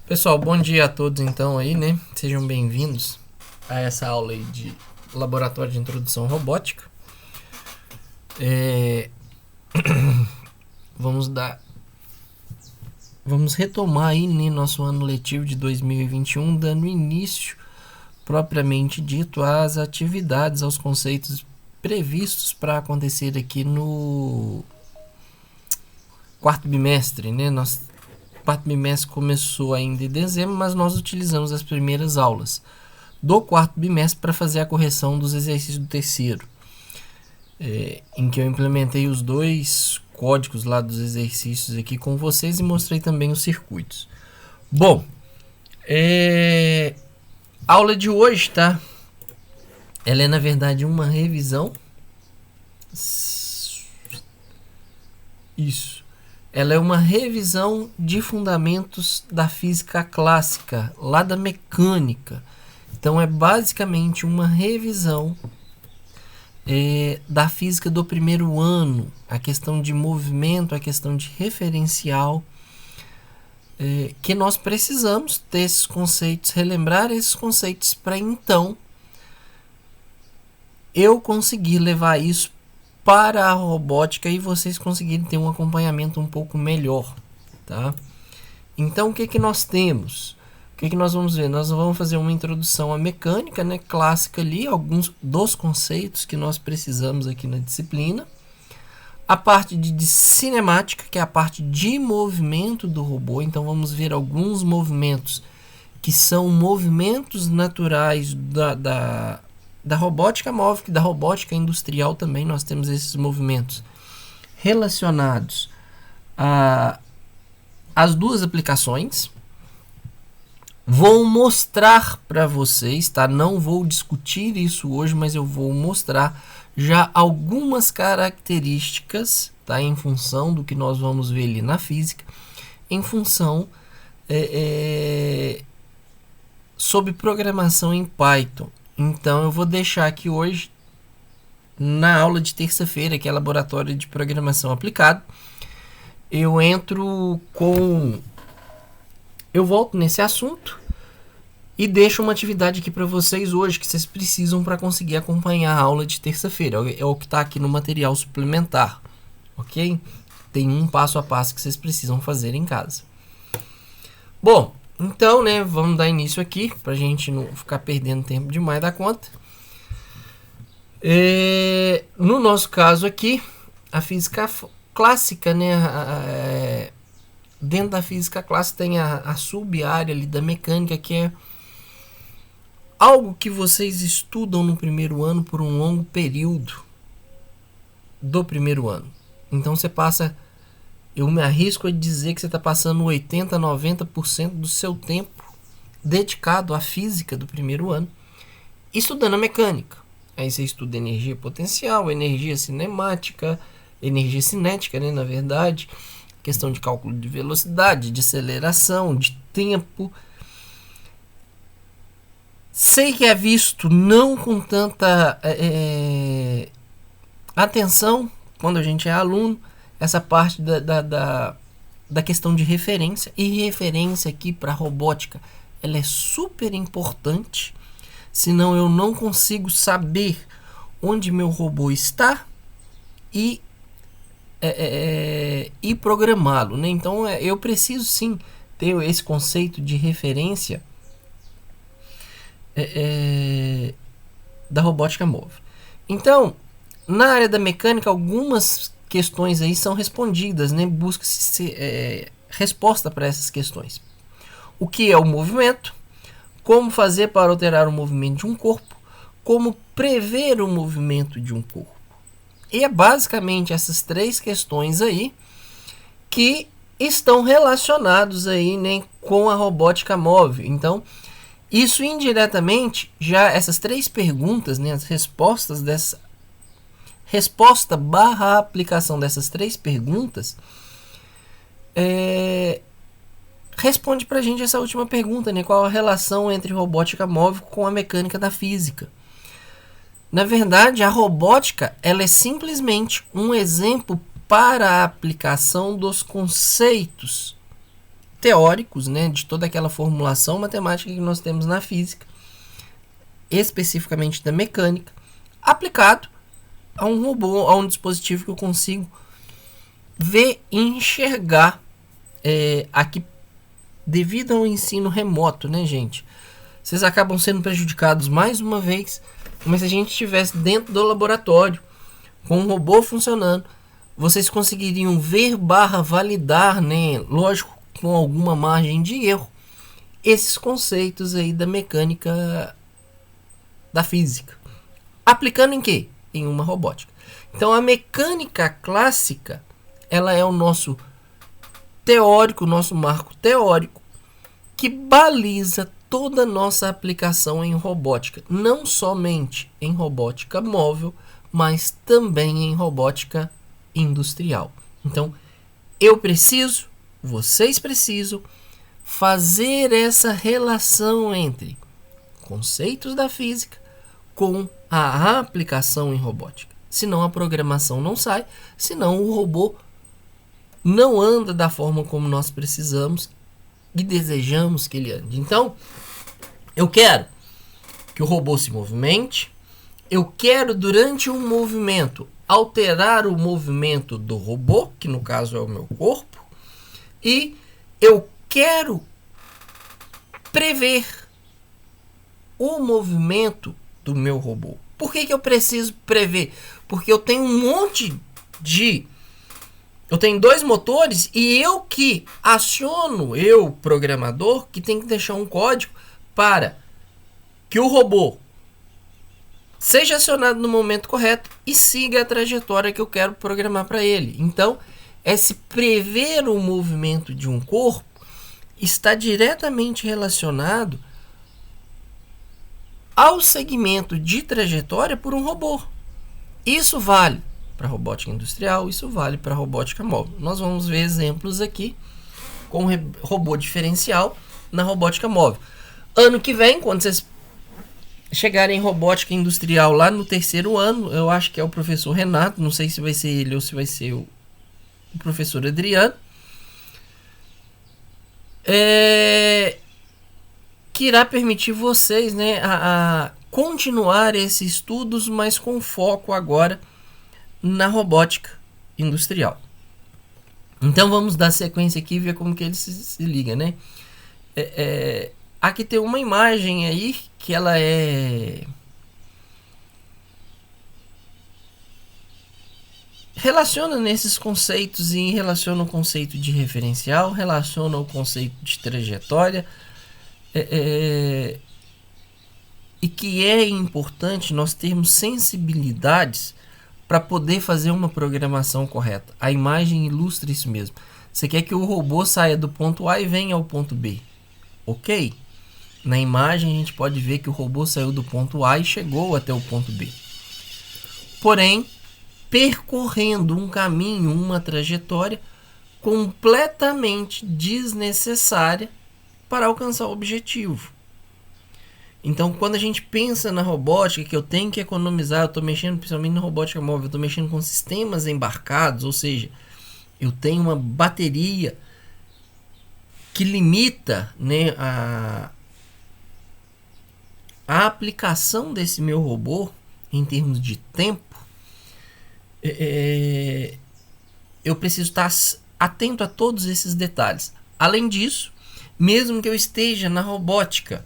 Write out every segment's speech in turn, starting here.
Pessoal, bom dia a todos então aí, né? Sejam bem-vindos a essa aula aí de Laboratório de Introdução Robótica. Vamos retomar aí, né, nosso ano letivo de 2021, dando início, propriamente dito, às atividades, aos conceitos previstos para acontecer aqui no quarto bimestre, né? O quarto bimestre começou ainda em dezembro, mas nós utilizamos as primeiras aulas do quarto bimestre para fazer a correção dos exercícios do terceiro, em que eu implementei os dois códigos lá dos exercícios aqui com vocês e mostrei também os circuitos. Bom, a aula de hoje, tá? Ela é na verdade uma revisão. Isso. Ela é uma revisão de fundamentos da física clássica, lá da mecânica. Então é basicamente uma revisão da física do primeiro ano, a questão de movimento, a questão de referencial, que nós precisamos ter esses conceitos, relembrar esses conceitos para então eu conseguir levar isso para a robótica e vocês conseguirem ter um acompanhamento um pouco melhor, tá? Então o que nós temos? O que nós vamos ver? Nós vamos fazer uma introdução à mecânica, né, clássica ali, alguns dos conceitos que nós precisamos aqui na disciplina. A parte de cinemática, que é a parte de movimento do robô. Então vamos ver alguns movimentos que são movimentos naturais da robótica móvel, da robótica industrial também. Nós temos esses movimentos relacionados às duas aplicações. Vou mostrar para vocês, tá? Não vou discutir isso hoje, mas eu vou mostrar já algumas características, tá? Em função do que nós vamos ver ali na física, em função sobre programação em Python. Então eu vou deixar aqui hoje, na aula de terça-feira, que é laboratório de programação aplicado, eu volto nesse assunto e deixo uma atividade aqui para vocês hoje que vocês precisam para conseguir acompanhar a aula de terça-feira. É o que está aqui no material suplementar, ok? Tem um passo a passo que vocês precisam fazer em casa. Bom, então, né, vamos dar início aqui para a gente não ficar perdendo tempo demais da conta. No nosso caso aqui, a física clássica, né, dentro da física clássica tem a sub-área ali da mecânica, que é algo que vocês estudam no primeiro ano por um longo período do primeiro ano. Então você passa, eu me arrisco a dizer que você está passando 80%, 90% do seu tempo dedicado à física do primeiro ano, estudando a mecânica. Aí você estuda energia potencial, energia cinética, né, na verdade, questão de cálculo de velocidade, de aceleração, de tempo. Sei que é visto não com tanta atenção quando a gente é aluno, essa parte da questão de referência. E referência aqui para robótica, ela é super importante, senão eu não consigo saber onde meu robô está e programá-lo, né? Então eu preciso sim ter esse conceito de referência da robótica móvel. Então, na área da mecânica, algumas questões aí são respondidas, né? Busca-se resposta para essas questões. O que é o movimento? Como fazer para alterar o movimento de um corpo? Como prever o movimento de um corpo? E é basicamente essas três questões aí que estão relacionados aí, né, com a robótica móvel. Então, isso indiretamente, já essas três perguntas, né, as respostas dessa resposta barra aplicação dessas três perguntas, responde pra gente essa última pergunta, né, qual a relação entre robótica móvel com a mecânica da física. Na verdade, a robótica, ela é simplesmente um exemplo para a aplicação dos conceitos teóricos, né, de toda aquela formulação matemática que nós temos na física, especificamente da mecânica, aplicado a um robô, a um dispositivo que eu consigo ver e enxergar aqui devido ao ensino remoto, né, gente? Vocês acabam sendo prejudicados mais uma vez, mas se a gente estivesse dentro do laboratório com um robô funcionando, vocês conseguiriam ver / validar, né, lógico, com alguma margem de erro, esses conceitos aí da mecânica da física. Aplicando em quê? Em uma robótica. Então a mecânica clássica, ela é o nosso teórico, nosso marco teórico, que baliza toda a nossa aplicação em robótica, não somente em robótica móvel, mas também em robótica industrial. Então, vocês precisam fazer essa relação entre conceitos da física com a aplicação em robótica. Senão a programação não sai, senão o robô não anda da forma como nós precisamos e desejamos que ele ande. Então, eu quero que o robô se movimente, eu quero durante um movimento alterar o movimento do robô, que no caso é o meu corpo, e eu quero prever o movimento do meu robô. Por que eu preciso prever? Porque eu tenho um monte de... Eu tenho 2 motores e eu que aciono, eu programador, que tem que deixar um código para que o robô seja acionado no momento correto e siga a trajetória que eu quero programar para ele. Então, esse prever o movimento de um corpo está diretamente relacionado ao segmento de trajetória por um robô. Isso vale para robótica industrial, isso vale para robótica móvel. Nós vamos ver exemplos aqui com robô diferencial na robótica móvel. Ano que vem, quando vocês chegarem em robótica industrial lá no 3º ano, eu acho que é o professor Renato, não sei se vai ser ele ou se vai ser o professor Adriano, que irá permitir vocês, né, a continuar esses estudos, mas com foco agora na robótica industrial. Então vamos dar sequência aqui e ver como que ele se liga, né? Aqui tem uma imagem aí que ela relaciona nesses conceitos e relaciona o conceito de referencial, relaciona o conceito de trajetória, e que é importante nós termos sensibilidades para poder fazer uma programação correta. A imagem ilustra isso mesmo. Você quer que o robô saia do ponto A e venha ao ponto B, ok? Na imagem a gente pode ver que o robô saiu do ponto A e chegou até o ponto B. Porém, percorrendo um caminho, uma trajetória completamente desnecessária para alcançar o objetivo. Então, quando a gente pensa na robótica, que eu tenho que economizar, eu estou mexendo principalmente na robótica móvel, eu estou mexendo com sistemas embarcados, ou seja, eu tenho uma bateria que limita, né, a aplicação desse meu robô em termos de tempo. Eu preciso estar atento a todos esses detalhes. Além disso, mesmo que eu esteja na robótica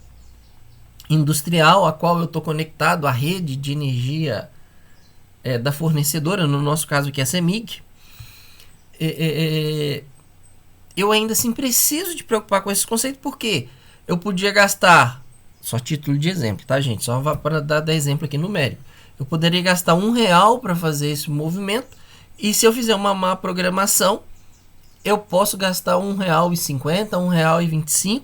industrial, a qual eu estou conectado à rede de energia da fornecedora, no nosso caso aqui é a CEMIG, eu ainda assim preciso de preocupar com esses conceitos, porque eu podia gastar, só título de exemplo, tá, gente? Só para dar exemplo aqui numérico. Eu poderia gastar R$1 para fazer esse movimento, e se eu fizer uma má programação, eu posso gastar R$1,50, R$1,25,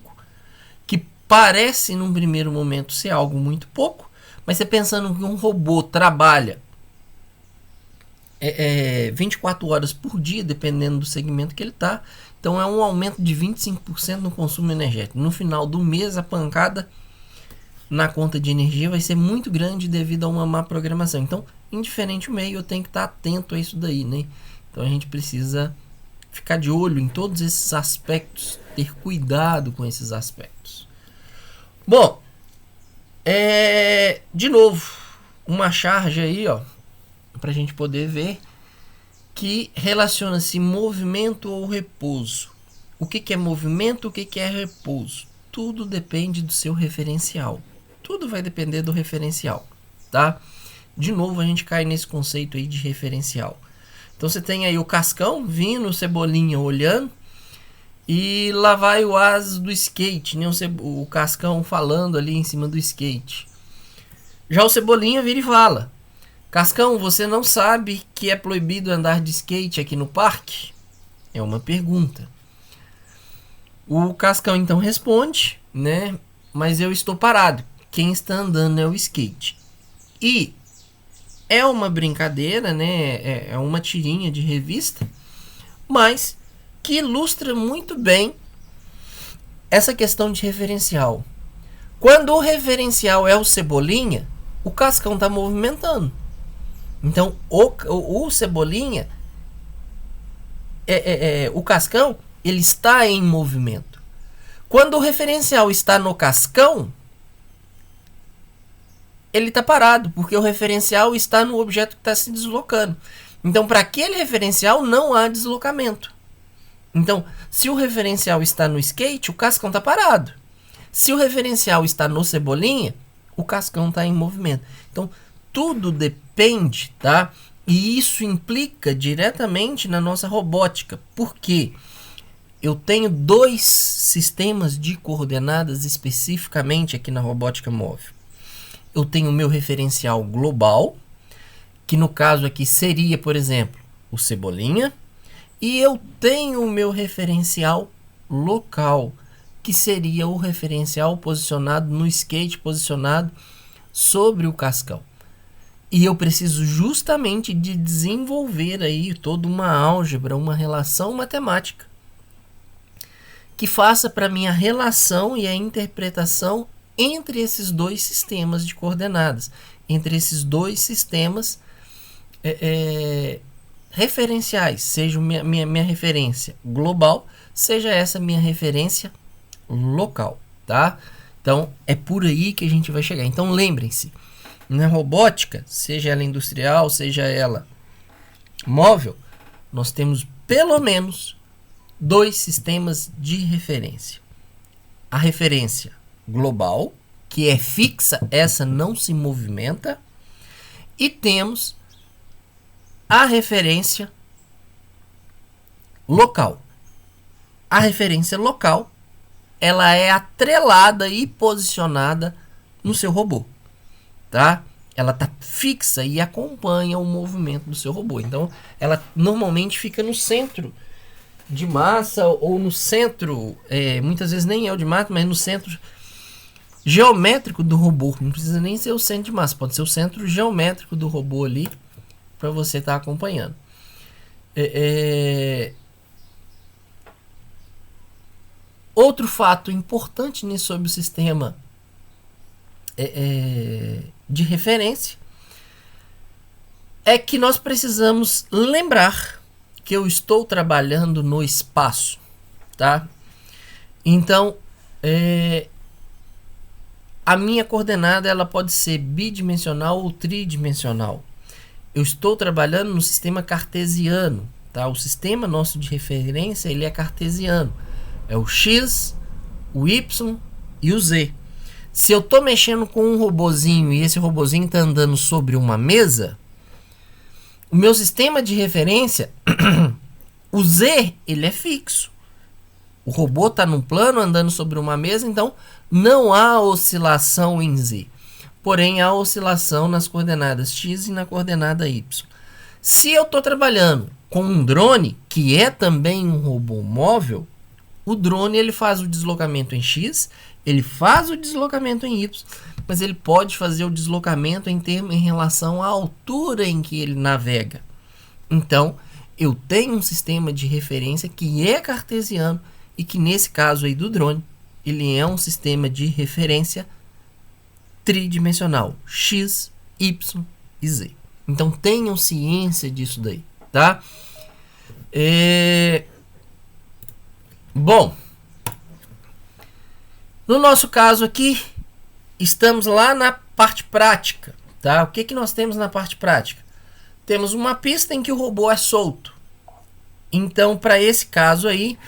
que parece num primeiro momento ser algo muito pouco, mas você pensando que um robô trabalha 24 horas por dia, dependendo do segmento que ele está, então é um aumento de 25% no consumo energético. No final do mês, a pancada na conta de energia vai ser muito grande devido a uma má programação. Então, indiferente o meio, eu tenho que estar atento a isso daí, né? Então a gente precisa ficar de olho em todos esses aspectos ter cuidado com esses aspectos. Bom, de novo, uma charge aí, ó, para a gente poder ver que relaciona-se movimento ou repouso. O que é movimento, o que é repouso? Tudo depende do seu referencial. Tudo vai depender do referencial, tá? De novo, a gente cai nesse conceito aí de referencial. Então você tem aí o Cascão vindo, o Cebolinha olhando, e lá vai o as do skate, né? O Cascão falando ali em cima do skate. Já o Cebolinha vira e fala: Cascão, você não sabe que é proibido andar de skate aqui no parque? É uma pergunta. O Cascão então responde, né? Mas eu estou parado. Quem está andando é o skate. E é uma brincadeira, né? É uma tirinha de revista, mas que ilustra muito bem essa questão de referencial. Quando o referencial é o Cebolinha, o Cascão está movimentando. Então, o Cebolinha, o Cascão, ele está em movimento. Quando o referencial está no Cascão, ele está parado, porque o referencial está no objeto que está se deslocando. Então, para aquele referencial, não há deslocamento. Então, se o referencial está no skate, o Cascão está parado. Se o referencial está no Cebolinha, o Cascão está em movimento. Então, tudo depende, tá? E isso implica diretamente na nossa robótica. Por quê? Eu tenho 2 sistemas de coordenadas especificamente aqui na robótica móvel. Eu tenho o meu referencial global, que no caso aqui seria, por exemplo, o Cebolinha. E eu tenho o meu referencial local, que seria o referencial posicionado no skate, posicionado sobre o Cascão. E eu preciso justamente de desenvolver aí toda uma álgebra, uma relação matemática, que faça para mim a relação e a interpretação entre esses 2 sistemas de coordenadas, entre esses 2 sistemas referenciais, seja minha referência global, seja essa minha referência local, tá? Então, é por aí que a gente vai chegar. Então, lembrem-se, na robótica, seja ela industrial, seja ela móvel, nós temos pelo menos 2 sistemas de referência. A referência global, que é fixa, essa não se movimenta, e temos a referência local. A referência local, ela é atrelada e posicionada no seu robô, tá? Ela tá fixa e acompanha o movimento do seu robô. Então, ela normalmente fica no centro de massa ou no centro, muitas vezes nem é o de massa, mas no centro geométrico do robô. Não precisa nem ser o centro de massa, pode ser o centro geométrico do robô ali, para você estar acompanhando. Outro fato importante sobre o sistema de referência é que nós precisamos lembrar que eu estou trabalhando no espaço, tá? Então, a minha coordenada ela pode ser bidimensional ou tridimensional. Eu estou trabalhando no sistema cartesiano, tá? O sistema nosso de referência ele é cartesiano. É o X, o Y e o Z. Se eu estou mexendo com um robozinho e esse robozinho está andando sobre uma mesa, o meu sistema de referência, o Z, ele é fixo. O robô está num plano andando sobre uma mesa, então não há oscilação em Z. Porém, há oscilação nas coordenadas X e na coordenada Y. Se eu estou trabalhando com um drone, que é também um robô móvel, o drone ele faz o deslocamento em X, ele faz o deslocamento em Y, mas ele pode fazer o deslocamento em relação à altura em que ele navega. Então, eu tenho um sistema de referência que é cartesiano e que nesse caso aí do drone, ele é um sistema de referência tridimensional, X, Y e Z. Então tenham ciência disso daí, tá? Bom, No nosso caso aqui, estamos lá na parte prática, tá? O que que nós temos na parte prática? Temos uma pista em que o robô é solto. Então, para esse caso aí,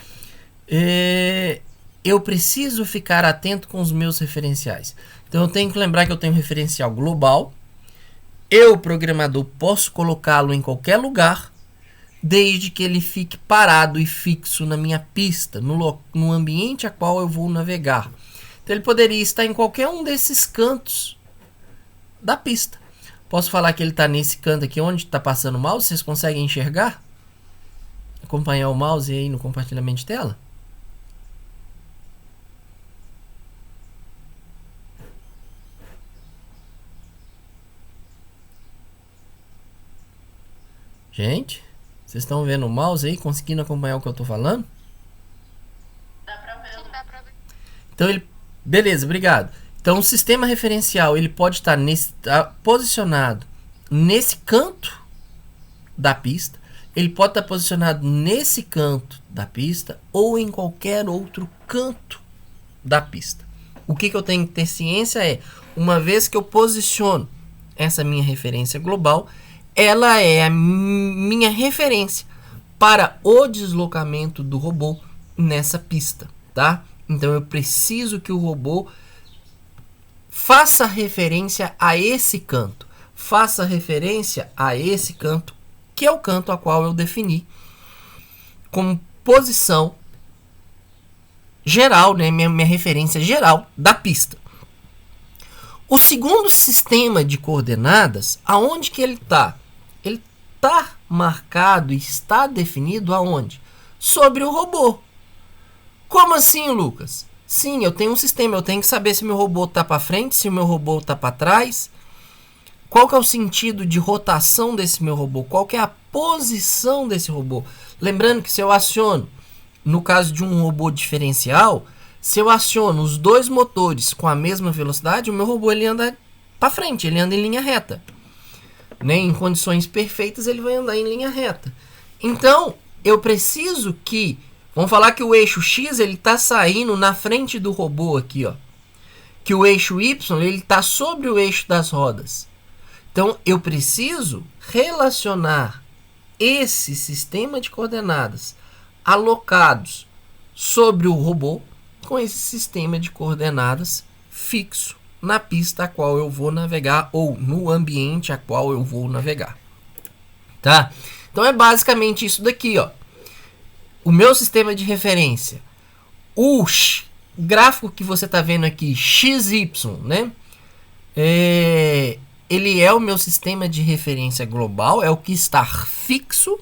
eu preciso ficar atento com os meus referenciais. Então, eu tenho que lembrar que eu tenho um referencial global. Eu, programador, posso colocá-lo em qualquer lugar, desde que ele fique parado e fixo na minha pista, no ambiente a qual eu vou navegar. Então, ele poderia estar em qualquer um desses cantos da pista. Posso falar que ele está nesse canto aqui, onde está passando o mouse. Vocês conseguem enxergar? Acompanhar o mouse aí no compartilhamento de tela? Gente, vocês estão vendo o mouse aí, conseguindo acompanhar o que eu estou falando? Dá pra ver. Sim, dá pra ver. Então ele, beleza, obrigado. Então o sistema referencial ele pode estar posicionado nesse canto da pista, ele pode estar posicionado nesse canto da pista ou em qualquer outro canto da pista. O que eu tenho que ter ciência é, uma vez que eu posiciono essa minha referência global, ela é a minha referência para o deslocamento do robô nessa pista, tá? Então eu preciso que o robô faça referência a esse canto. Faça referência a esse canto, que é o canto a qual eu defini como posição geral, né? Minha referência geral da pista. O segundo sistema de coordenadas, aonde que ele está? Ele está marcado e está definido aonde? Sobre o robô. Como assim, Lucas? Sim, eu tenho um sistema, eu tenho que saber se meu robô está para frente, se o meu robô está para trás. Qual que é o sentido de rotação desse meu robô? Qual que é a posição desse robô? Lembrando que se eu aciono, no caso de um robô diferencial, se eu aciono os dois motores com a mesma velocidade, o meu robô ele anda para frente, ele anda em linha reta. Né? Em condições perfeitas ele vai andar em linha reta. Então, eu preciso que... Vamos falar que o eixo X ele está saindo na frente do robô aqui, ó. Que o eixo Y ele está sobre o eixo das rodas. Então, eu preciso relacionar esse sistema de coordenadas alocados sobre o robô com esse sistema de coordenadas fixo na pista a qual eu vou navegar ou no ambiente a qual eu vou navegar. Tá? Então, é basicamente isso daqui, ó. O meu sistema de referência, o gráfico que você está vendo aqui, XY, né? Ele é o meu sistema de referência global, é o que está fixo.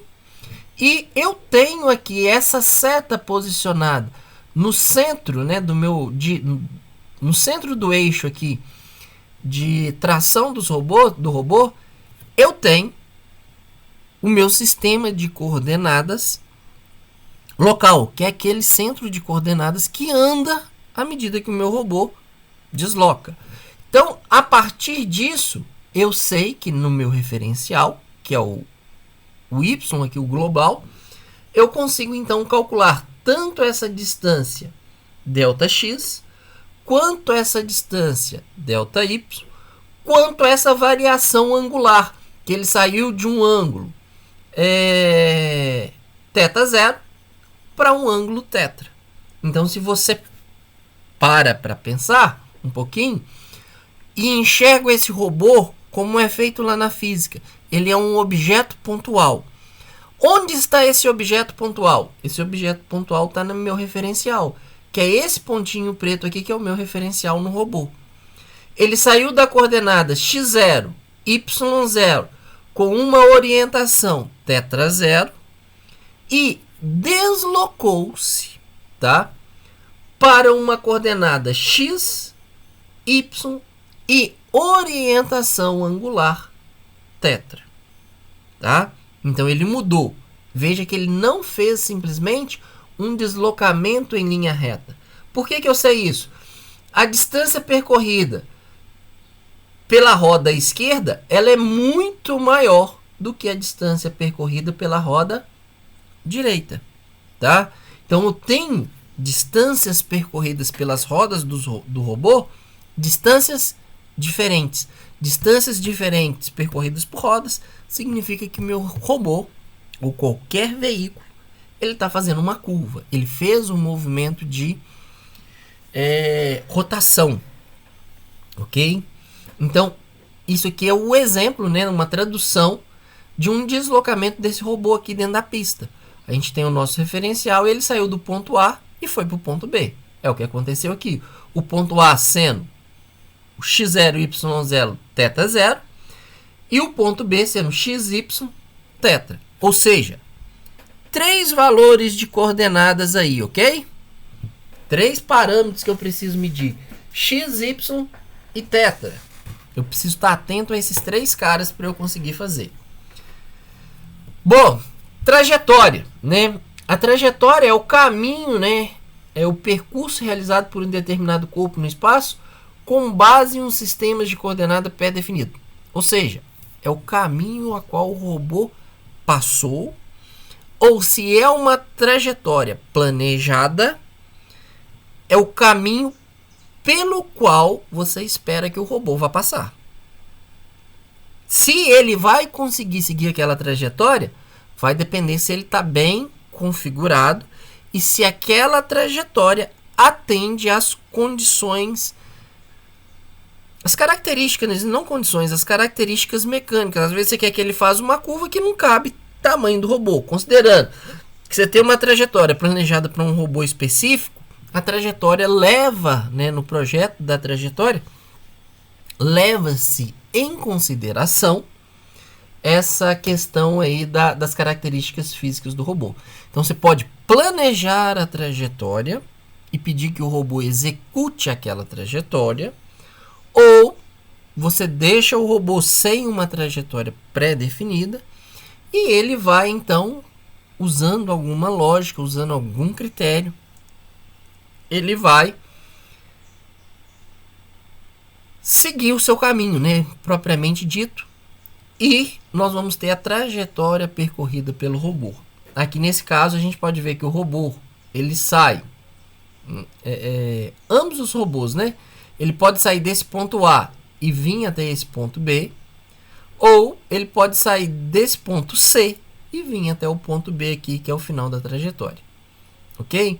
E eu tenho aqui essa seta posicionada no centro, né, no centro do eixo aqui de tração do robô, eu tenho o meu sistema de coordenadas local, que é aquele centro de coordenadas que anda à medida que o meu robô desloca. Então, a partir disso, eu sei que no meu referencial, que é o Y, aqui o global, eu consigo então calcular tanto essa distância ΔX, quanto essa distância ΔY, quanto essa variação angular, que ele saiu de um ângulo θ0 para um ângulo tetra. Então, se você para pensar um pouquinho e enxerga esse robô como é feito lá na física, ele é um objeto pontual. Onde está esse objeto pontual? Esse objeto pontual está no meu referencial, que é esse pontinho preto aqui, que é o meu referencial no robô. Ele saiu da coordenada x0, y0, com uma orientação θ0 e deslocou-se, tá, para uma coordenada x, y e orientação angular tetra, tá? Então ele mudou. Veja que ele não fez simplesmente um deslocamento em linha reta. Por que eu sei isso? A distância percorrida pela roda esquerda, ela é muito maior do que a distância percorrida pela roda direita, tá? Então eu tenho distâncias percorridas pelas rodas do robô, distâncias diferentes. Distâncias diferentes percorridas por rodas significa que meu robô, ou qualquer veículo, ele está fazendo uma curva. Ele fez um movimento de rotação. Ok? Então, isso aqui é o exemplo, né, uma tradução de um deslocamento desse robô aqui dentro da pista. A gente tem o nosso referencial e ele saiu do ponto A e foi para o ponto B. É o que aconteceu aqui. O ponto A sendo o x0, y0, θ 0 e o ponto B sendo x, y, θ. Ou seja, 3 valores de coordenadas aí, ok? 3 parâmetros que eu preciso medir. X, y e θ. Eu preciso estar atento a esses 3 caras para eu conseguir fazer. Bom, trajetória, né? A trajetória é o caminho, né? É o percurso realizado por um determinado corpo no espaço com base em um sistema de coordenada pré-definido. Ou seja, é o caminho a qual o robô passou, ou se é uma trajetória planejada, é o caminho pelo qual você espera que o robô vá passar. Se ele vai conseguir seguir aquela trajetória, vai depender se ele está bem configurado e se aquela trajetória atende às condições, as características, não condições, as características mecânicas. Às vezes você quer que ele faça uma curva que não cabe tamanho do robô. Considerando que você tem uma trajetória planejada para um robô específico, a trajetória leva, né, no projeto da trajetória, leva-se em consideração essa questão aí das características físicas do robô. Então você pode planejar a trajetória e pedir que o robô execute aquela trajetória, ou você deixa o robô sem uma trajetória pré-definida e ele vai então, usando alguma lógica, usando algum critério, ele vai seguir o seu caminho, né, propriamente dito, e nós vamos ter a trajetória percorrida pelo robô. Aqui nesse caso a gente pode ver que o robô, ele sai, ambos os robôs, né, ele pode sair desse ponto A e vir até esse ponto B, ou ele pode sair desse ponto C e vir até o ponto B aqui, que é o final da trajetória, ok?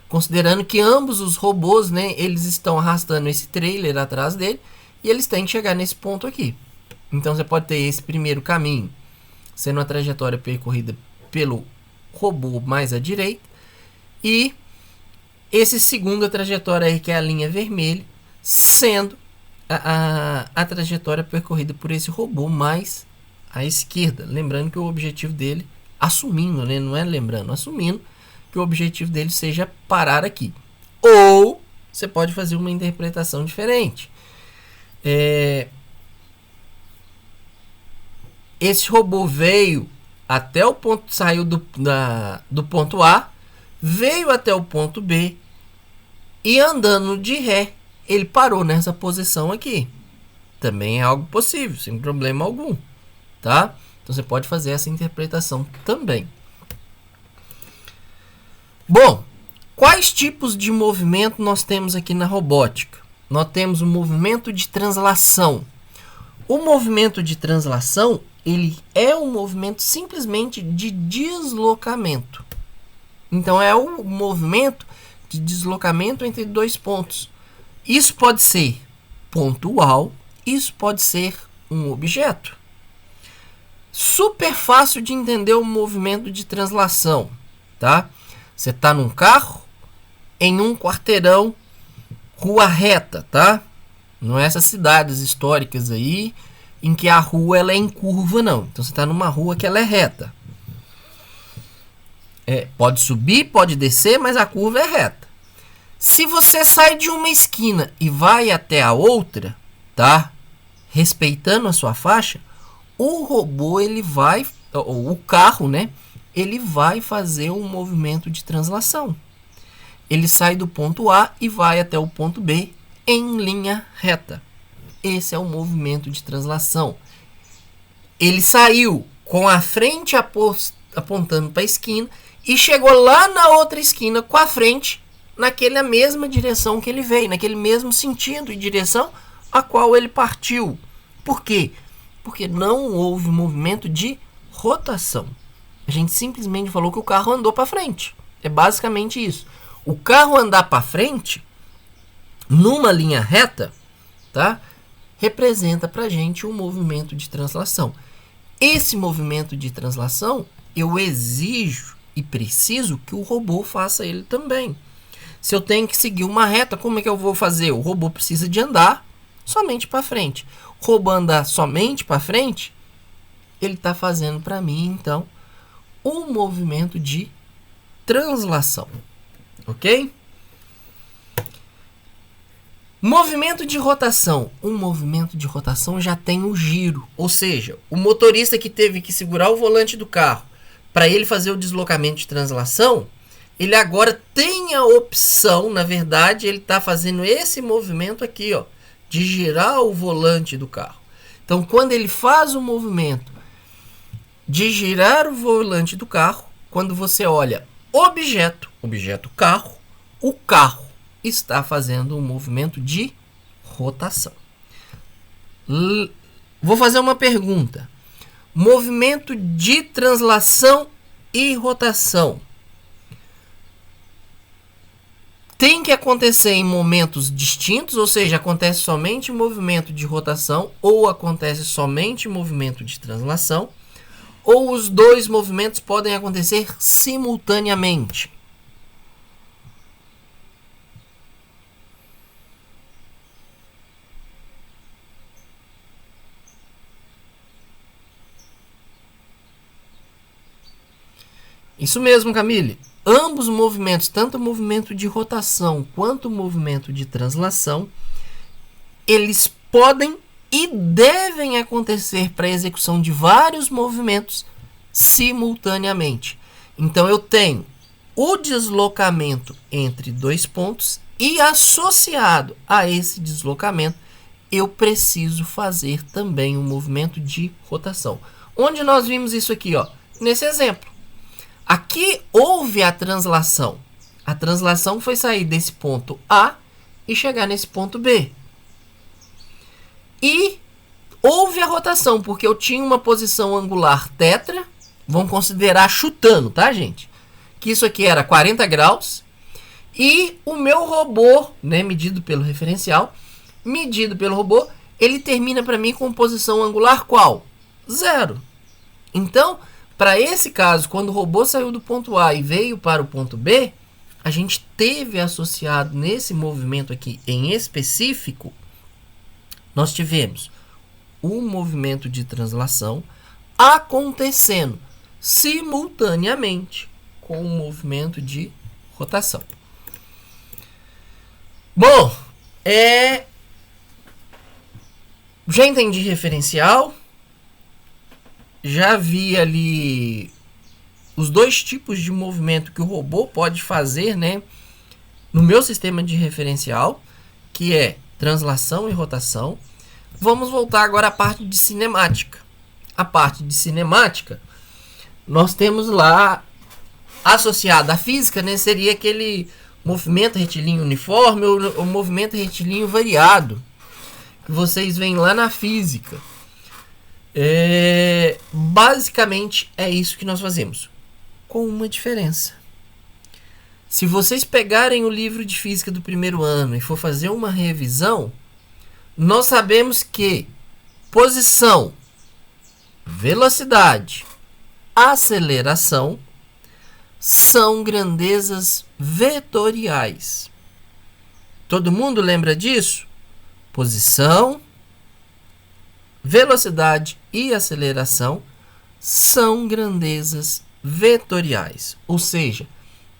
Considerando que ambos os robôs, né, eles estão arrastando esse trailer atrás dele e eles têm que chegar nesse ponto aqui. Então você pode ter esse primeiro caminho sendo a trajetória percorrida pelo robô mais à direita e esse segundo trajetória aí, que é a linha vermelha, sendo a trajetória percorrida por esse robô mais à esquerda. Lembrando que o objetivo dele, assumindo, né, não é lembrando, assumindo que o objetivo dele seja parar aqui. Ou você pode fazer uma interpretação diferente. Esse robô veio até o ponto, saiu do ponto A, veio até o ponto B e andando de ré, ele parou nessa posição aqui. Também é algo possível, sem problema algum, tá? Então você pode fazer essa interpretação também. Bom, quais tipos de movimento nós temos aqui na robótica? Nós temos o movimento de translação. O movimento de translação, ele é um movimento simplesmente de deslocamento. Então é um movimento de deslocamento entre 2 pontos. Isso pode ser pontual, isso pode ser um objeto. Super fácil de entender o movimento de translação, tá? Você está num carro, em um quarteirão, rua reta, tá? Não é essas cidades históricas aí, em que a rua ela é em curva, não. Então você está numa rua que ela é reta. Pode subir, pode descer, mas a curva é reta. Se você sai de uma esquina e vai até a outra, tá? Respeitando a sua faixa, o robô, ele vai, ou o carro, né? Ele vai fazer um movimento de translação. Ele sai do ponto A e vai até o ponto B em linha reta. Esse é o movimento de translação. Ele saiu com a frente apontando para a esquina e chegou lá na outra esquina com a frente naquela mesma direção que ele veio, naquele mesmo sentido e direção a qual ele partiu. Por quê? Porque não houve movimento de rotação. A gente simplesmente falou que o carro andou para frente. É basicamente isso. O carro andar para frente, numa linha reta, tá? Representa para a gente um movimento de translação. Esse movimento de translação, eu exijo e preciso que o robô faça ele também. Se eu tenho que seguir uma reta, como é que eu vou fazer? O robô precisa de andar somente para frente. O robô andar somente para frente, ele está fazendo para mim, então, um movimento de translação. Ok? Movimento de rotação. Um movimento de rotação já tem o giro. Ou seja, o motorista que teve que segurar o volante do carro para ele fazer o deslocamento de translação, ele agora tem a opção, na verdade, ele está fazendo esse movimento aqui, ó, de girar o volante do carro. Então, quando ele faz o movimento de girar o volante do carro, quando você olha objeto carro, o carro está fazendo um movimento de rotação. Vou fazer uma pergunta. Movimento de translação e rotação tem que acontecer em momentos distintos, ou seja, acontece somente movimento de rotação ou acontece somente movimento de translação, ou os dois movimentos podem acontecer simultaneamente? Isso mesmo, Camille. Ambos movimentos, tanto o movimento de rotação quanto o movimento de translação, eles podem e devem acontecer para a execução de vários movimentos simultaneamente. Então, eu tenho o deslocamento entre dois pontos e, associado a esse deslocamento, eu preciso fazer também um movimento de rotação. Onde nós vimos isso aqui, ó? Nesse exemplo. Aqui houve a translação. A translação foi sair desse ponto A e chegar nesse ponto B. E houve a rotação, porque eu tinha uma posição angular tetra. Vamos considerar chutando, tá, gente? Que isso aqui era 40 graus. E o meu robô, né, medido pelo referencial, ele termina para mim com posição angular qual? 0. Então, para esse caso, quando o robô saiu do ponto A e veio para o ponto B, a gente teve associado nesse movimento aqui em específico, nós tivemos um movimento de translação acontecendo simultaneamente com o movimento de rotação. Bom, já entendi referencial. Já vi ali os dois tipos de movimento que o robô pode fazer, né, no meu sistema de referencial, que é translação e rotação. Vamos voltar agora à parte de cinemática. A parte de cinemática, nós temos lá associado à física, né, seria aquele movimento retilíneo uniforme ou o movimento retilíneo variado, que vocês veem lá na física. Basicamente é isso que nós fazemos, com uma diferença. Se vocês pegarem o livro de física do primeiro ano e for fazer uma revisão, nós sabemos que posição, velocidade, aceleração são grandezas vetoriais. Todo mundo lembra disso? Posição, velocidade e aceleração são grandezas vetoriais, ou seja,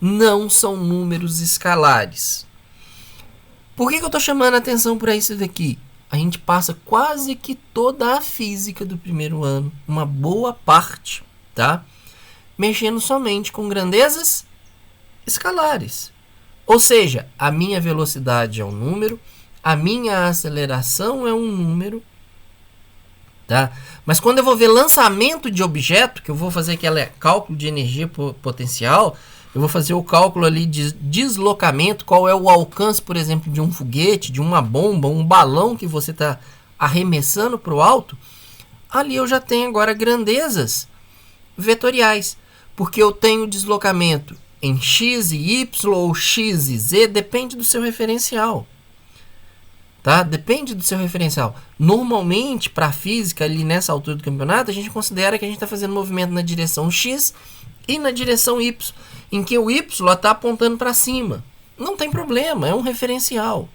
não são números escalares. Por que eu estou chamando a atenção para isso daqui? A gente passa quase que toda a física do primeiro ano, uma boa parte, tá? Mexendo somente com grandezas escalares. Ou seja, a minha velocidade é um número, a minha aceleração é um número, tá? Mas quando eu vou ver lançamento de objeto, que eu vou fazer aquele cálculo de energia potencial, Eu vou fazer o cálculo ali de deslocamento, qual é o alcance, por exemplo, de um foguete, de uma bomba, um balão que você está arremessando para o alto. Ali eu já tenho agora grandezas vetoriais, porque eu tenho deslocamento em x e y ou x e z, depende do seu referencial. Tá? Depende do seu referencial. Normalmente, para a física, ali nessa altura do campeonato, a gente considera que a gente está fazendo movimento na direção x e na direção y, em que o y está apontando para cima. Não tem problema, é um referencial.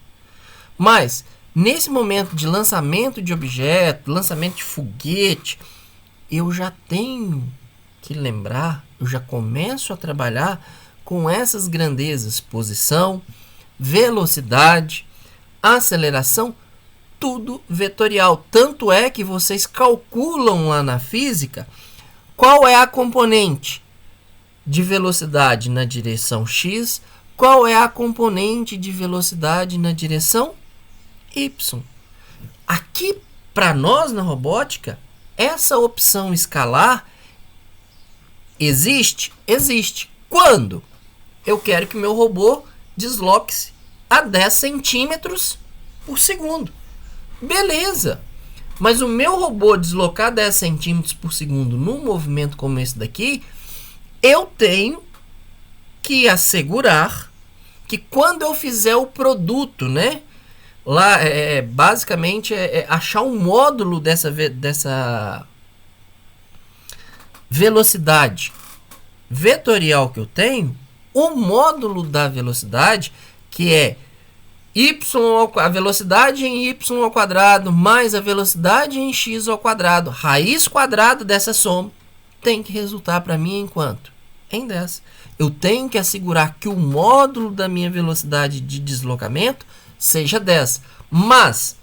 Mas, nesse momento de lançamento de objeto, lançamento de foguete, eu já tenho que lembrar, eu já começo a trabalhar com essas grandezas: posição, velocidade, aceleração, tudo vetorial. Tanto é que vocês calculam lá na física qual é a componente de velocidade na direção x, qual é a componente de velocidade na direção y. Aqui, para nós na robótica, essa opção escalar existe? Existe. Quando eu quero que o meu robô desloque-se a 10 centímetros por segundo. Beleza. Mas o meu robô deslocar 10 centímetros por segundo num movimento como esse daqui, eu tenho que assegurar que quando eu fizer o produto, né? Lá, basicamente, achar um módulo dessa velocidade vetorial que eu tenho, o módulo da velocidade, que é a velocidade em y ao quadrado mais a velocidade em x ao quadrado, raiz quadrada dessa soma, tem que resultar para mim em quanto? Em 10. Eu tenho que assegurar que o módulo da minha velocidade de deslocamento seja 10. Mas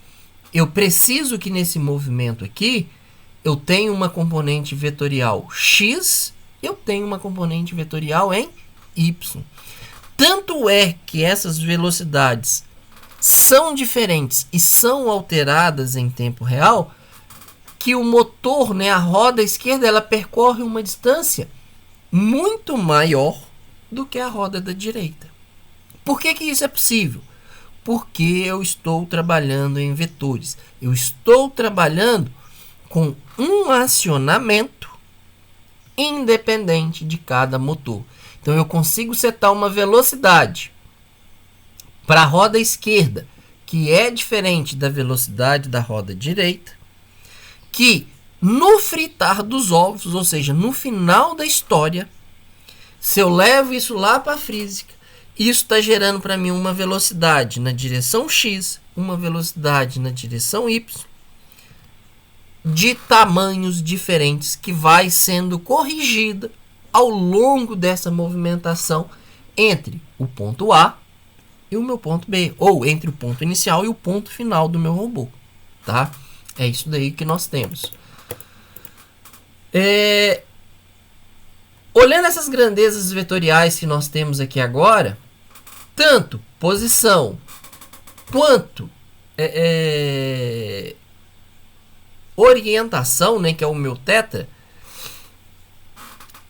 eu preciso que nesse movimento aqui eu tenha uma componente vetorial x, eu tenho uma componente vetorial em y. Tanto é que essas velocidades são diferentes e são alteradas em tempo real, que o motor, né, a roda esquerda, ela percorre uma distância muito maior do que a roda da direita. Por que isso é possível? Porque eu estou trabalhando em vetores. Eu estou trabalhando com um acionamento independente de cada motor. Então eu consigo setar uma velocidade para a roda esquerda, que é diferente da velocidade da roda direita, que no fritar dos ovos, ou seja, no final da história, se eu levo isso lá para a física, isso está gerando para mim uma velocidade na direção x, uma velocidade na direção y, de tamanhos diferentes, que vai sendo corrigida ao longo dessa movimentação entre o ponto A e o meu ponto B, ou entre o ponto inicial e o ponto final do meu robô, tá? É isso daí que nós temos. Olhando essas grandezas vetoriais que nós temos aqui agora, tanto posição quanto orientação, né, que é o meu θ,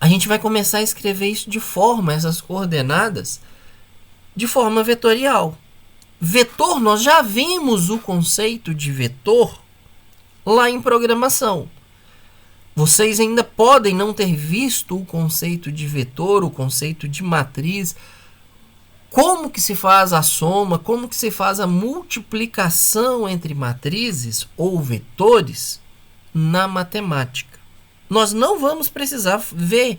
a gente vai começar a escrever isso de forma, essas coordenadas, de forma vetorial. Vetor, nós já vimos o conceito de vetor lá em programação. Vocês ainda podem não ter visto o conceito de vetor, o conceito de matriz, como que se faz a soma, como que se faz a multiplicação entre matrizes ou vetores na matemática. Nós não vamos precisar ver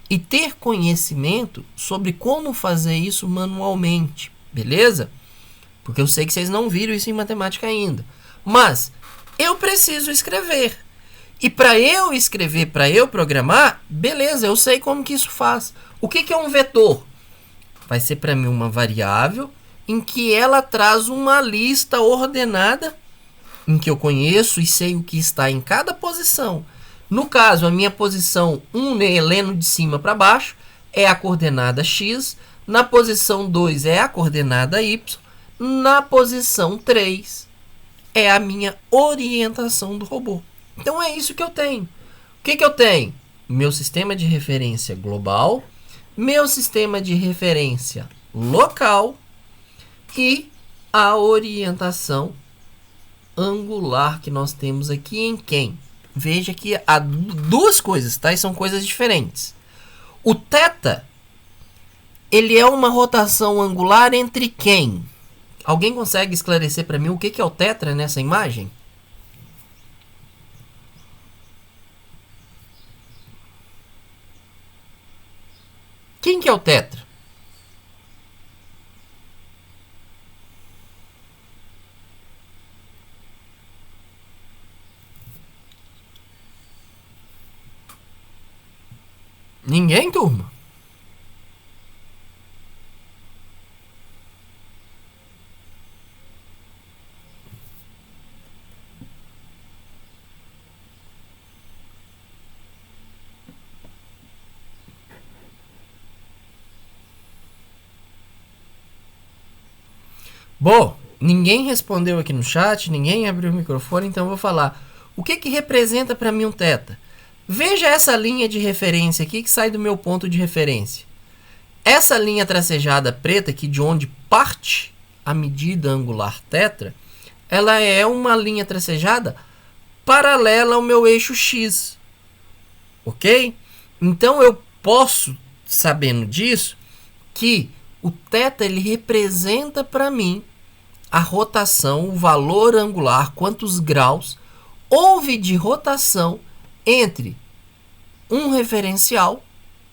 e ter conhecimento sobre como fazer isso manualmente, beleza? Porque eu sei que vocês não viram isso em matemática ainda. Mas eu preciso escrever. E para eu escrever, para eu programar, beleza, eu sei como que isso faz. O que é um vetor? Vai ser para mim uma variável em que ela traz uma lista ordenada, em que eu conheço e sei o que está em cada posição. No caso, a minha posição 1, né, lendo de cima para baixo, é a coordenada x. Na posição 2 é a coordenada y. Na posição 3 é a minha orientação do robô. Então é isso que eu tenho. O que eu tenho? meu sistema de referência global, meu sistema de referência local e a orientação angular que nós temos aqui em quem? Veja que há duas coisas, tá? E são coisas diferentes. O θ, ele é uma rotação angular entre quem? Alguém consegue esclarecer para mim o que é o tetra nessa imagem? Quem que é o tetra? Ninguém, turma? Bom, ninguém respondeu aqui no chat, ninguém abriu o microfone, então eu vou falar. O que representa para mim um θ? Veja essa linha de referência aqui que sai do meu ponto de referência. Essa linha tracejada preta aqui, de onde parte a medida angular θ, ela é uma linha tracejada paralela ao meu eixo x. Ok? Então eu posso, sabendo disso, que o θ ele representa para mim a rotação, o valor angular, quantos graus houve de rotação entre um referencial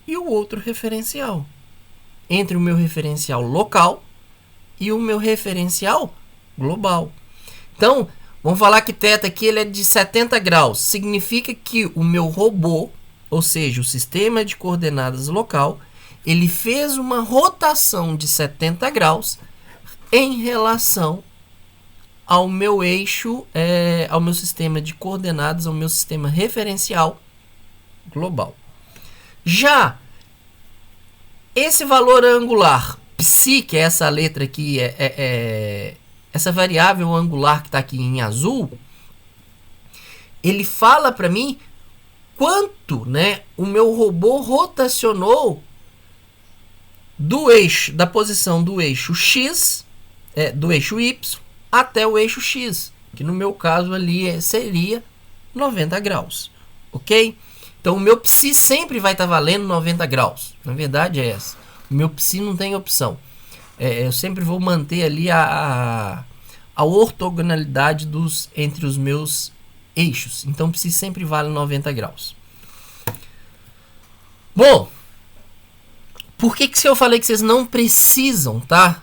e o outro referencial. Entre o meu referencial local e o meu referencial global. Então, vamos falar que θ aqui ele é de 70 graus. Significa que o meu robô, ou seja, o sistema de coordenadas local, ele fez uma rotação de 70 graus em relação ao meu eixo, ao meu sistema de coordenadas, ao meu sistema referencial global. Já esse valor angular, psi, que é essa letra aqui, essa variável angular que está aqui em azul, ele fala para mim quanto, né, o meu robô rotacionou do eixo, da posição do eixo x, do eixo y, até o eixo x, que no meu caso ali seria 90 graus, ok? Então o meu psi sempre vai estar valendo 90 graus, na verdade é essa. O meu psi não tem opção. Eu sempre vou manter ali a ortogonalidade entre os meus eixos. Então psi sempre vale 90 graus. Bom, por que se eu falei que vocês não precisam, tá?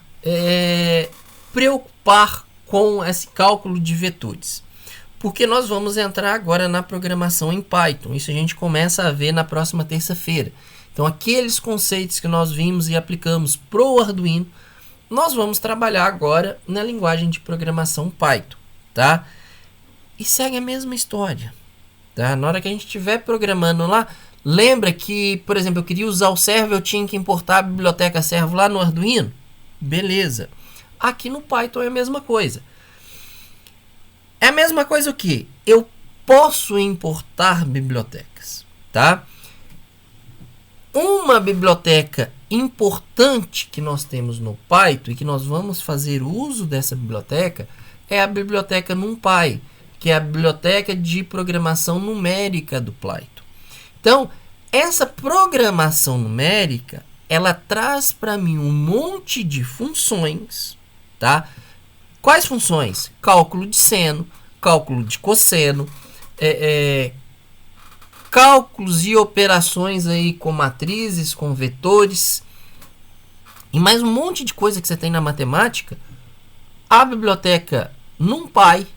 Preocupar com esse cálculo de vetores? Porque nós vamos entrar agora na programação em Python. Isso a gente começa a ver na próxima terça-feira. Então, aqueles conceitos que nós vimos e aplicamos para o Arduino, nós vamos trabalhar agora na linguagem de programação Python, tá? E segue a mesma história, tá? Na hora que a gente estiver programando lá, lembra que, por exemplo, eu queria usar o servo, eu tinha que importar a biblioteca servo lá no Arduino? Beleza. Aqui no Python é a mesma coisa. É a mesma coisa o que? Eu posso importar bibliotecas, tá? Uma biblioteca importante que nós temos no Python e que nós vamos fazer uso dessa biblioteca é a biblioteca NumPy, que é a biblioteca de programação numérica do Python. Então, essa programação numérica, ela traz para mim um monte de funções, tá? Quais funções? Cálculo de seno, cálculo de cosseno, cálculos e operações aí com matrizes, com vetores e mais um monte de coisa que você tem na matemática. A biblioteca NumPy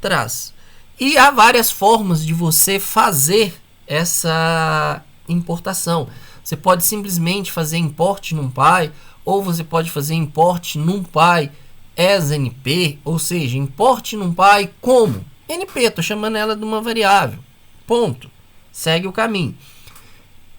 traz. E há várias formas de você fazer essa importação. Você pode simplesmente fazer import NumPy, ou você pode fazer import NumPy as NP, ou seja, import NumPy como NP, estou chamando ela de uma variável, ponto, segue o caminho.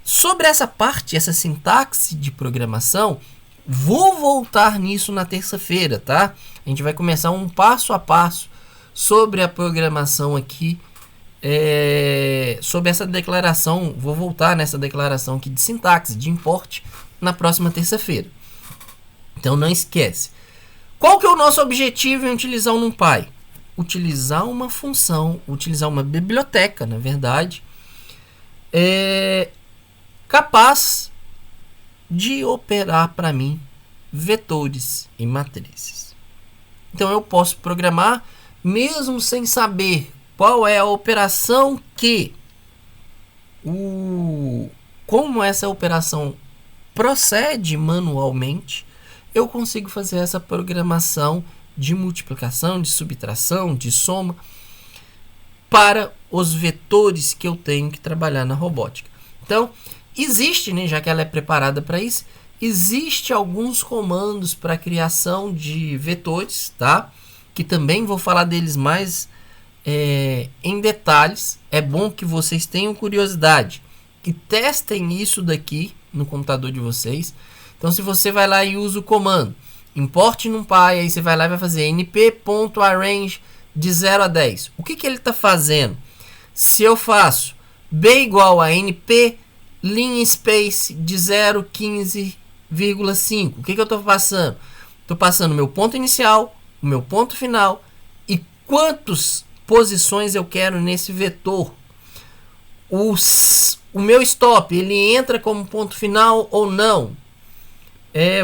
Sobre essa parte, essa sintaxe de programação, vou voltar nisso na terça-feira, tá? A gente vai começar um passo a passo sobre a programação aqui sobre essa declaração. Vou voltar nessa declaração aqui de sintaxe, de import, na próxima terça-feira. Então não esquece. Qual que é o nosso objetivo em utilizar o NumPy? Utilizar uma função, utilizar uma biblioteca, na verdade, capaz de operar para mim vetores e matrizes. Então eu posso programar mesmo sem saber qual é a operação como essa operação procede manualmente. Eu consigo fazer essa programação de multiplicação, de subtração, de soma para os vetores que eu tenho que trabalhar na robótica. Então, existe, né, já que ela é preparada para isso, existe alguns comandos para criação de vetores, tá? Que também vou falar deles mais em detalhes. É bom que vocês tenham curiosidade e testem isso daqui no computador de vocês. Então, se você vai lá e usa o comando import NumPy, aí você vai lá e vai fazer np.arrange de 0 a 10. O que ele está fazendo? Se eu faço b igual a np line space de 0,15,5, o que eu estou passando? Estou passando o meu ponto inicial, o meu ponto final e quantas posições eu quero nesse vetor. O meu stop, ele entra como ponto final ou não?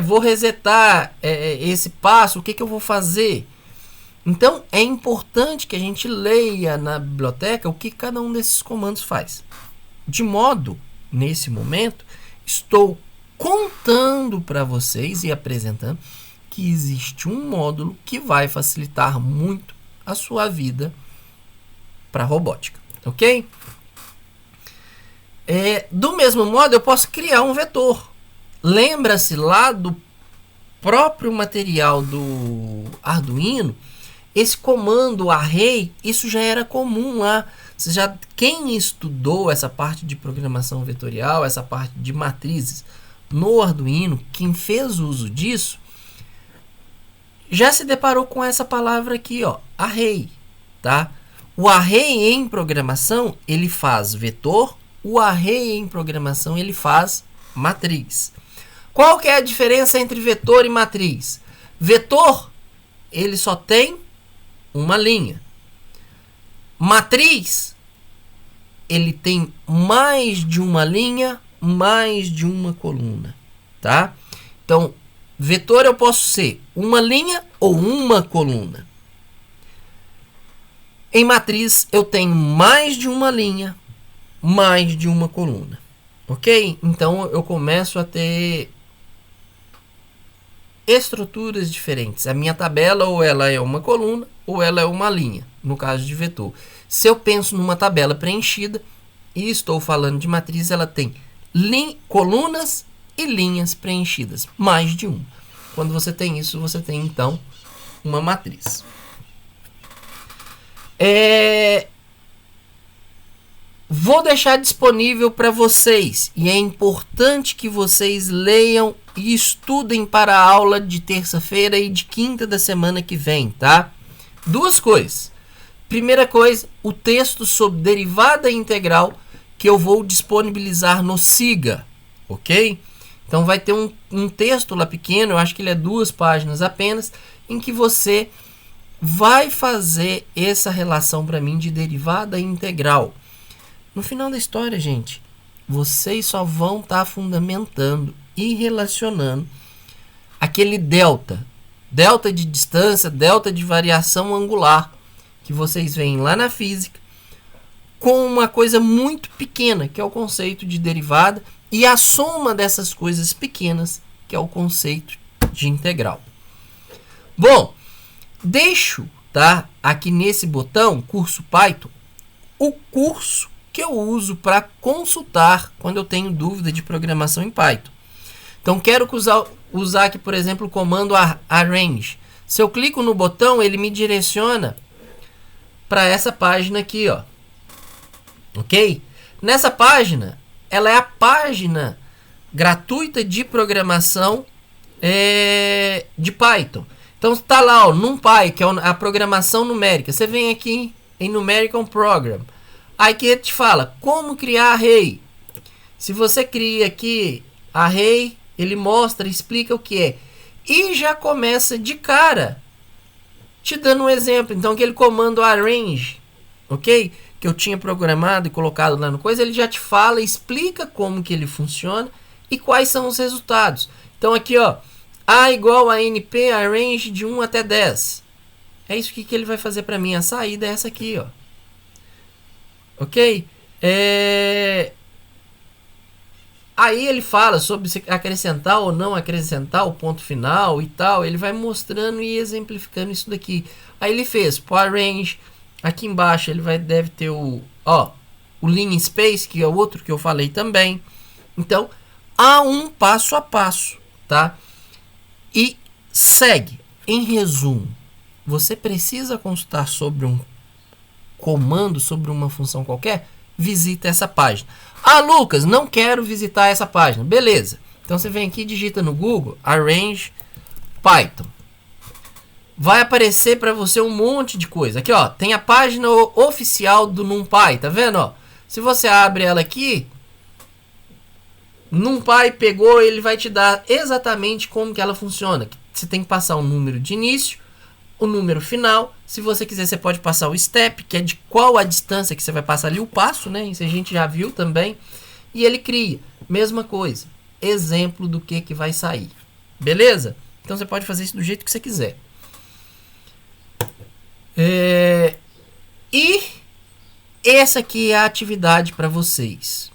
Vou resetar esse passo, o que eu vou fazer? Então, é importante que a gente leia na biblioteca o que cada um desses comandos faz. De modo, nesse momento, estou contando para vocês e apresentando que existe um módulo que vai facilitar muito a sua vida para robótica, ok? Do mesmo modo, eu posso criar um vetor. Lembra-se lá do próprio material do Arduino, esse comando array, isso já era comum lá. Quem estudou essa parte de programação vetorial, essa parte de matrizes no Arduino, quem fez uso disso, já se deparou com essa palavra aqui, ó, array, tá? O array em programação, ele faz vetor, o array em programação, ele faz matriz. Qual que é a diferença entre vetor e matriz? Vetor, ele só tem uma linha. Matriz, ele tem mais de uma linha, mais de uma coluna, tá? Então, vetor eu posso ser uma linha ou uma coluna. Em matriz, eu tenho mais de uma linha, mais de uma coluna, ok? Então, eu começo a ter estruturas diferentes. A minha tabela ou ela é uma coluna ou ela é uma linha, no caso de vetor. Se eu penso numa tabela preenchida e estou falando de matriz, ela tem colunas e linhas preenchidas, mais de uma. Quando você tem isso, você tem então uma matriz. Vou deixar disponível para vocês e é importante que vocês leiam e estudem para a aula de terça-feira e de quinta da semana que vem, tá? Duas coisas. Primeira coisa, o texto sobre derivada integral que eu vou disponibilizar no Siga, ok? Então vai ter um texto lá pequeno, eu acho que ele é 2 páginas apenas, em que você vai fazer essa relação para mim de derivada integral. No final da história, gente, vocês só vão estar fundamentando e relacionando aquele delta de distância, delta de variação angular, que vocês veem lá na física, com uma coisa muito pequena, que é o conceito de derivada, e a soma dessas coisas pequenas, que é o conceito de integral. Bom, deixo, tá, aqui nesse botão, curso Python, o curso que eu uso para consultar quando eu tenho dúvida de programação em Python. Então, quero usar aqui, por exemplo, o comando arrange. Se eu clico no botão, ele me direciona para essa página aqui, ó. Ok? Nessa página, ela é a página gratuita de programação de Python. Então, está lá, ó, NumPy, que é a programação numérica. Você vem aqui em Numerical Program. Aí que ele te fala como criar array. Se você cria aqui array, ele mostra, explica o que é. E já começa de cara te dando um exemplo. Então aquele comando arrange, ok? Que eu tinha programado e colocado lá no coisa, ele já te fala, explica como que ele funciona e quais são os resultados. Então aqui, ó, A igual a NP arrange de 1 até 10. É isso que ele vai fazer para mim. A saída é essa aqui, ó. Ok? Aí ele fala sobre se acrescentar ou não acrescentar o ponto final e tal. Ele vai mostrando e exemplificando isso daqui. Aí ele fez for arrange. Aqui embaixo ele deve ter o lean space, que é o outro que eu falei também. Então, há um passo a passo, tá? E segue. Em resumo, você precisa consultar sobre um comando, sobre uma função qualquer, visita essa página. Ah, Lucas, não quero visitar essa página. Beleza. Então você vem aqui e digita no Google arrange Python. Vai aparecer para você um monte de coisa. Aqui, ó, tem a página oficial do NumPy, tá vendo, ó? Se você abre ela aqui, NumPy pegou, ele vai te dar exatamente como que ela funciona. Você tem que passar o número de início, o número final. Se você quiser, você pode passar o step, que é de qual a distância que você vai passar ali, o passo, né? Isso a gente já viu também. E ele cria, mesma coisa, exemplo do que vai sair. Beleza? Então você pode fazer isso do jeito que você quiser. E essa aqui é a atividade para vocês.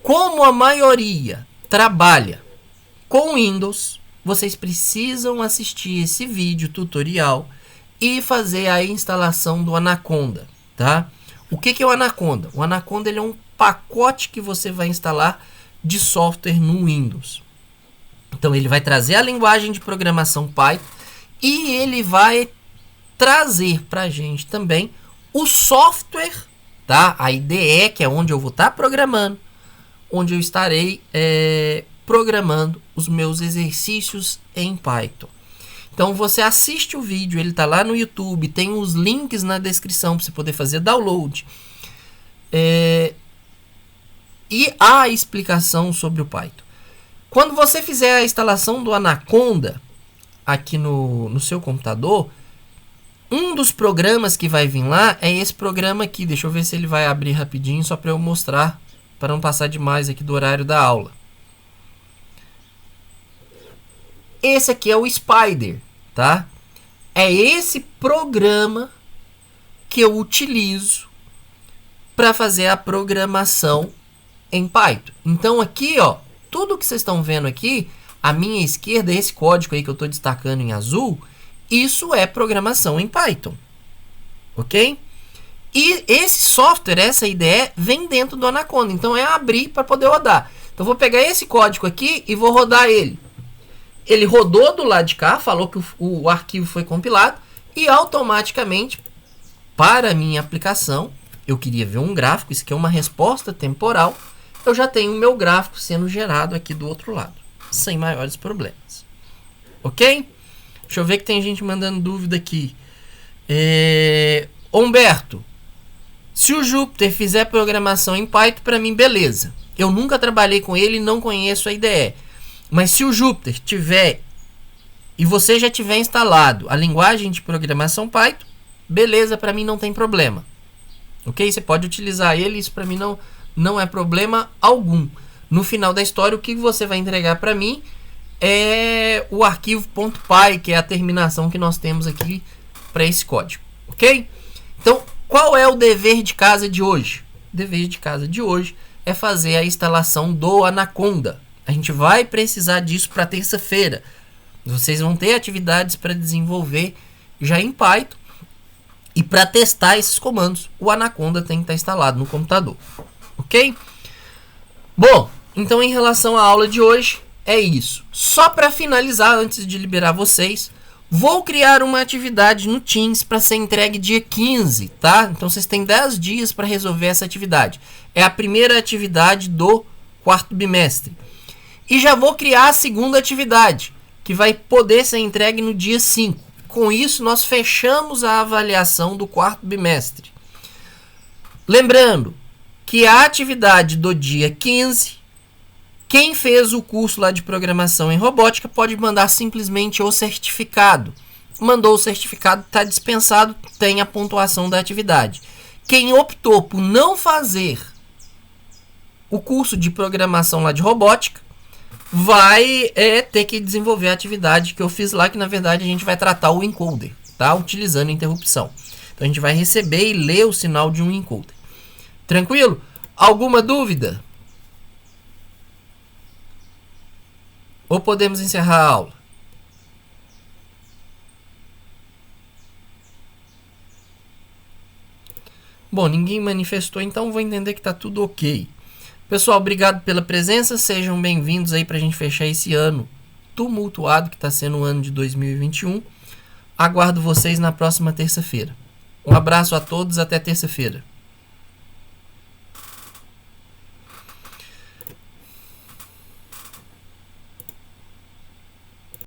Como a maioria trabalha com Windows, vocês precisam assistir esse vídeo tutorial e fazer a instalação do Anaconda, tá? O que é o Anaconda? O Anaconda ele é um pacote que você vai instalar de software no Windows. Então ele vai trazer a linguagem de programação Python e ele vai trazer para a gente também o software, tá? A IDE, que é onde eu vou estar programando, onde eu estarei programando os meus exercícios em Python. Então você assiste o vídeo, ele está lá no YouTube, tem os links na descrição para você poder fazer download. E a explicação sobre o Python. Quando você fizer a instalação do Anaconda aqui no seu computador, um dos programas que vai vir lá é esse programa aqui. Deixa eu ver se ele vai abrir rapidinho, só para eu mostrar, para não passar demais aqui do horário da aula. Esse aqui é o Spider, tá? É esse programa que eu utilizo para fazer a programação em Python. Então aqui, ó, tudo que vocês estão vendo aqui, à minha esquerda, esse código aí que eu estou destacando em azul, isso é programação em Python, ok? E esse software, essa IDE, vem dentro do Anaconda. Então é abrir para poder rodar. Então eu vou pegar esse código aqui e vou rodar ele. Ele rodou do lado de cá, falou que o arquivo foi compilado e automaticamente, para a minha aplicação, eu queria ver um gráfico, isso aqui é uma resposta temporal, eu já tenho o meu gráfico sendo gerado aqui do outro lado, sem maiores problemas. Ok? Deixa eu ver que tem gente mandando dúvida aqui. Humberto, se o Jupyter fizer programação em Python, para mim, beleza. Eu nunca trabalhei com ele e não conheço a IDE. Mas se o Jupyter tiver e você já tiver instalado a linguagem de programação Python, beleza, para mim não tem problema. Ok? Você pode utilizar ele, isso para mim não é problema algum. No final da história, o que você vai entregar para mim é o arquivo .py, que é a terminação que nós temos aqui para esse código. Ok? Então, qual é o dever de casa de hoje? O dever de casa de hoje é fazer a instalação do Anaconda. A gente vai precisar disso para terça-feira. Vocês vão ter atividades para desenvolver já em Python. E para testar esses comandos, o Anaconda tem que estar instalado no computador. Ok? Bom, então em relação à aula de hoje, é isso. Só para finalizar, antes de liberar vocês, vou criar uma atividade no Teams para ser entregue dia 15, tá? Então vocês têm 10 dias para resolver essa atividade. É a primeira atividade do quarto bimestre. E já vou criar a segunda atividade, que vai poder ser entregue no dia 5. Com isso, nós fechamos a avaliação do quarto bimestre. Lembrando, que a atividade do dia 15, quem fez o curso lá de programação em robótica pode mandar simplesmente o certificado. Mandou o certificado, está dispensado, tem a pontuação da atividade. Quem optou por não fazer o curso de programação lá de robótica vai ter que desenvolver a atividade que eu fiz lá, que na verdade a gente vai tratar o encoder, tá? Utilizando interrupção. Então a gente vai receber e ler o sinal de um encoder. Tranquilo? Alguma dúvida? Ou podemos encerrar a aula? Bom, ninguém manifestou, então vou entender que está tudo ok. Pessoal, obrigado pela presença. Sejam bem-vindos aí para a gente fechar esse ano tumultuado que está sendo o ano de 2021. Aguardo vocês na próxima terça-feira. Um abraço a todos, até terça-feira.